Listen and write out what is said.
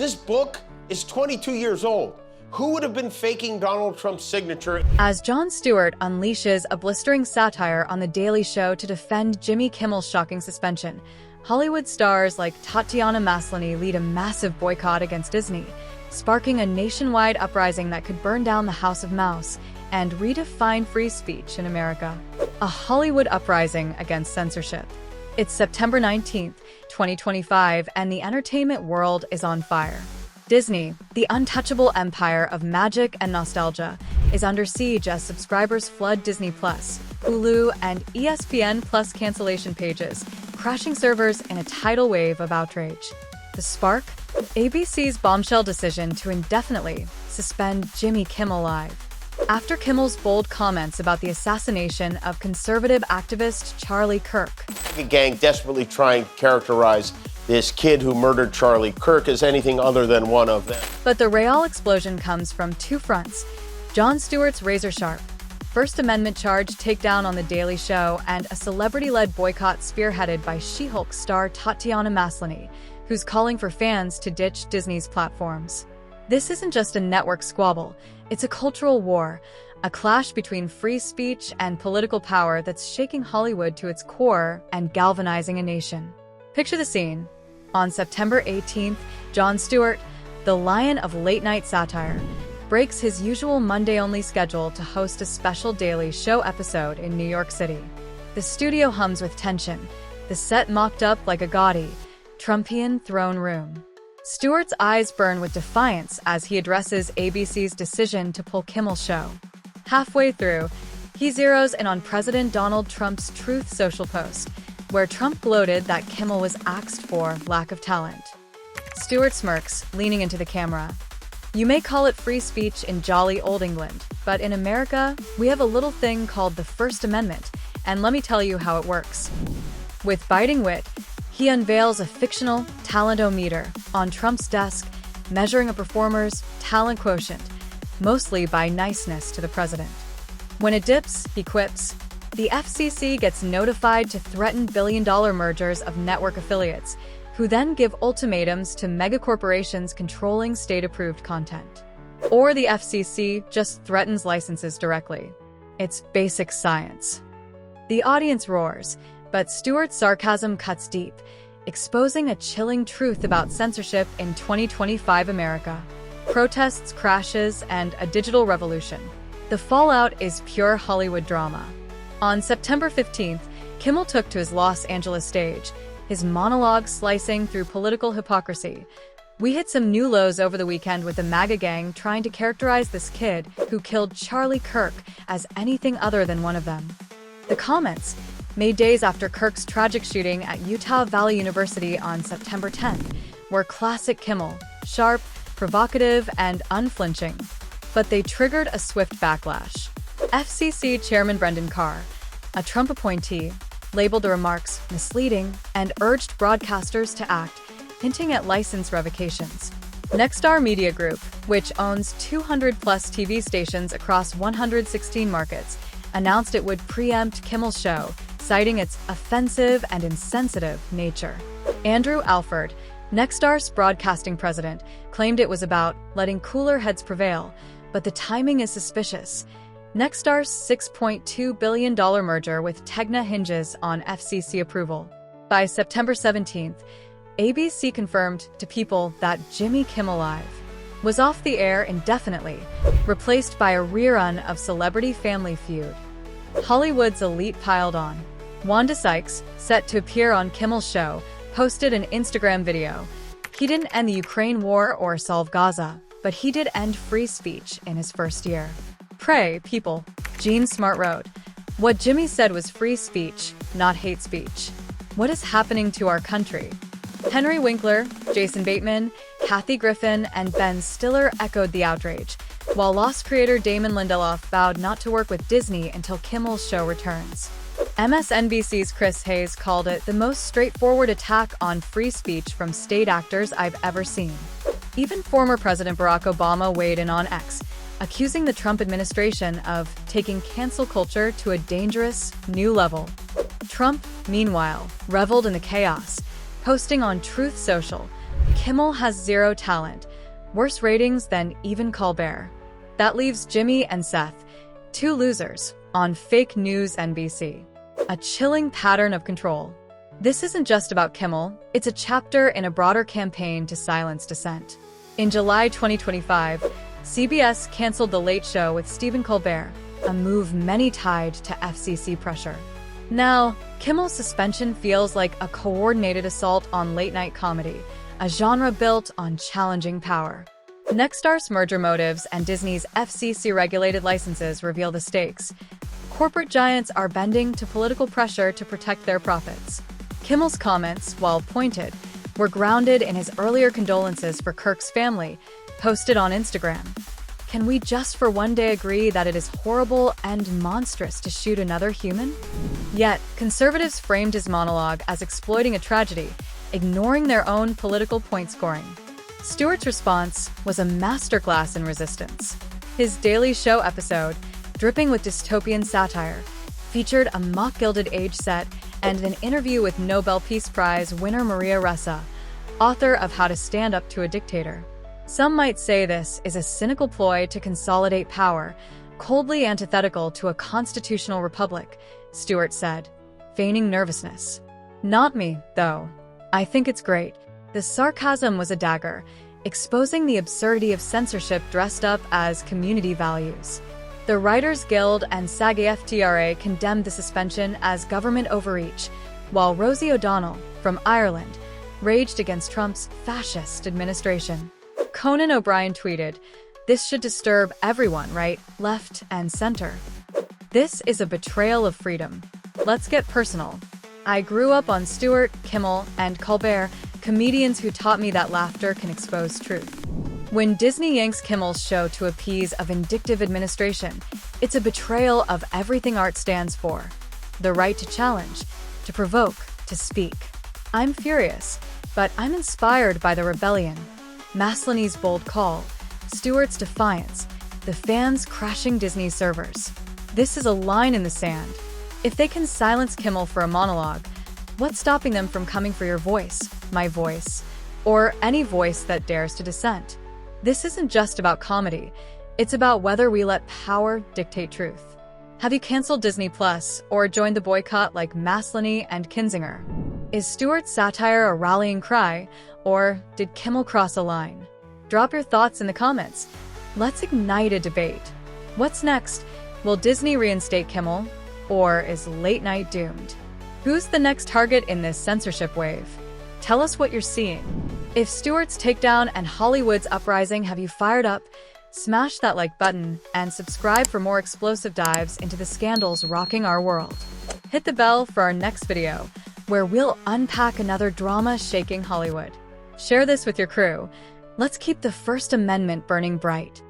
This book is 22 years old. Who would have been faking Donald Trump's signature? As Jon Stewart unleashes a blistering satire on The Daily Show to defend Jimmy Kimmel's shocking suspension, Hollywood stars like Tatiana Maslany lead a massive boycott against Disney, sparking a nationwide uprising that could burn down the House of Mouse and redefine free speech in America. A Hollywood uprising against censorship. It's September 19th, 2025, and the entertainment world is on fire. Disney, the untouchable empire of magic and nostalgia, is under siege as subscribers flood Disney+, Hulu, and ESPN Plus cancellation pages, crashing servers in a tidal wave of outrage. The spark? ABC's bombshell decision to indefinitely suspend Jimmy Kimmel Live. After Kimmel's bold comments about the assassination of conservative activist Charlie Kirk. A gang desperately trying to characterize this kid who murdered Charlie Kirk as anything other than one of them. But the Real explosion comes from two fronts: Jon Stewart's razor-sharp First Amendment charge takedown on The Daily Show and a celebrity-led boycott spearheaded by She-Hulk star Tatiana Maslany, who's calling for fans to ditch Disney's platforms. This isn't just a network squabble, it's a cultural war, a clash between free speech and political power that's shaking Hollywood to its core and galvanizing a nation. Picture the scene. On September 18th, Jon Stewart, the lion of late-night satire, breaks his usual Monday-only schedule to host a special Daily Show episode in New York City. The studio hums with tension, the set mocked up like a gaudy, Trumpian throne room. Stewart's eyes burn with defiance as he addresses ABC's decision to pull Kimmel's show. Halfway through, he zeroes in on President Donald Trump's Truth Social post, where Trump gloated that Kimmel was axed for lack of talent. Stewart smirks, leaning into the camera. You may call it free speech in jolly old England, but in America, we have a little thing called the First Amendment, and let me tell you how it works. With biting wit, he unveils a fictional talent-o-meter on Trump's desk, measuring a performer's talent quotient, mostly by niceness to the president. When it dips, he quips, the FCC gets notified to threaten billion-dollar mergers of network affiliates, who then give ultimatums to megacorporations controlling state-approved content. Or the FCC just threatens licenses directly. It's basic science. The audience roars, but Stewart's sarcasm cuts deep, exposing a chilling truth about censorship in 2025 America. Protests, crashes, and a digital revolution. The fallout is pure Hollywood drama. On September 15th, Kimmel took to his Los Angeles stage, his monologue slicing through political hypocrisy. We hit some new lows over the weekend with the MAGA gang trying to characterize this kid who killed Charlie Kirk as anything other than one of them. The comments, made days after Kirk's tragic shooting at Utah Valley University on September 10th, were classic Kimmel, sharp, provocative, and unflinching. But they triggered a swift backlash. FCC Chairman Brendan Carr, a Trump appointee, labeled the remarks misleading and urged broadcasters to act, hinting at license revocations. Nexstar Media Group, which owns 200-plus TV stations across 116 markets, announced it would preempt Kimmel's show, citing its offensive and insensitive nature. Andrew Alford, Nexstar's broadcasting president, claimed it was about letting cooler heads prevail, but the timing is suspicious. Nexstar's $6.2 billion merger with Tegna hinges on FCC approval. By September 17th, ABC confirmed to People that Jimmy Kimmel Live was off the air indefinitely, replaced by a rerun of Celebrity Family Feud. Hollywood's elite piled on. Wanda Sykes, set to appear on Kimmel's show, posted an Instagram video. He didn't end the Ukraine war or solve Gaza, but he did end free speech in his first year. Pray, people. Gene Smart wrote, what Jimmy said was free speech, not hate speech. What is happening to our country? Henry Winkler, Jason Bateman, Kathy Griffin, and Ben Stiller echoed the outrage, while Lost creator Damon Lindelof vowed not to work with Disney until Kimmel's show returns. MSNBC's Chris Hayes called it the most straightforward attack on free speech from state actors I've ever seen. Even former President Barack Obama weighed in on X, accusing the Trump administration of taking cancel culture to a dangerous, new level. Trump, meanwhile, reveled in the chaos, posting on Truth Social, Kimmel has zero talent, worse ratings than even Colbert. That leaves Jimmy and Seth, two losers, on fake news NBC. A chilling pattern of control. This isn't just about Kimmel, it's a chapter in a broader campaign to silence dissent. In July 2025, CBS canceled The Late Show with Stephen Colbert, a move many tied to FCC pressure. Now, Kimmel's suspension feels like a coordinated assault on late-night comedy, a genre built on challenging power. Nexstar's merger motives and Disney's FCC-regulated licenses reveal the stakes. Corporate giants are bending to political pressure to protect their profits. Kimmel's comments, while pointed, were grounded in his earlier condolences for Kirk's family, posted on Instagram. Can we just for one day agree that it is horrible and monstrous to shoot another human? Yet, conservatives framed his monologue as exploiting a tragedy, ignoring their own political point scoring. Stewart's response was a masterclass in resistance. His Daily Show episode, dripping with dystopian satire, featured a mock Gilded Age set and an interview with Nobel Peace Prize winner Maria Ressa, author of How to Stand Up to a Dictator. Some might say this is a cynical ploy to consolidate power, coldly antithetical to a constitutional republic, Stewart said, feigning nervousness. Not me, though. I think it's great. The sarcasm was a dagger, exposing the absurdity of censorship dressed up as community values. The Writers Guild and SAG-AFTRA condemned the suspension as government overreach, while Rosie O'Donnell, from Ireland, raged against Trump's fascist administration. Conan O'Brien tweeted, "This should disturb everyone, right, left, and center. This is a betrayal of freedom. Let's get personal. I grew up on Stewart, Kimmel, and Colbert, comedians who taught me that laughter can expose truth. When Disney yanks Kimmel's show to appease a vindictive administration, it's a betrayal of everything art stands for. The right to challenge, to provoke, to speak. I'm furious, but I'm inspired by the rebellion. Maslany's bold call, Stewart's defiance, the fans crashing Disney servers. This is a line in the sand. If they can silence Kimmel for a monologue, what's stopping them from coming for your voice, my voice, or any voice that dares to dissent? This isn't just about comedy. It's about whether we let power dictate truth. Have you canceled Disney Plus or joined the boycott like Maslany and Kinzinger? Is Stewart's satire a rallying cry, or did Kimmel cross a line? Drop your thoughts in the comments. Let's ignite a debate. What's next? Will Disney reinstate Kimmel, or is late night doomed? Who's the next target in this censorship wave? Tell us what you're seeing. If Stewart's takedown and Hollywood's uprising have you fired up, smash that like button and subscribe for more explosive dives into the scandals rocking our world. Hit the bell for our next video, where we'll unpack another drama shaking Hollywood. Share this with your crew. Let's keep the First Amendment burning bright.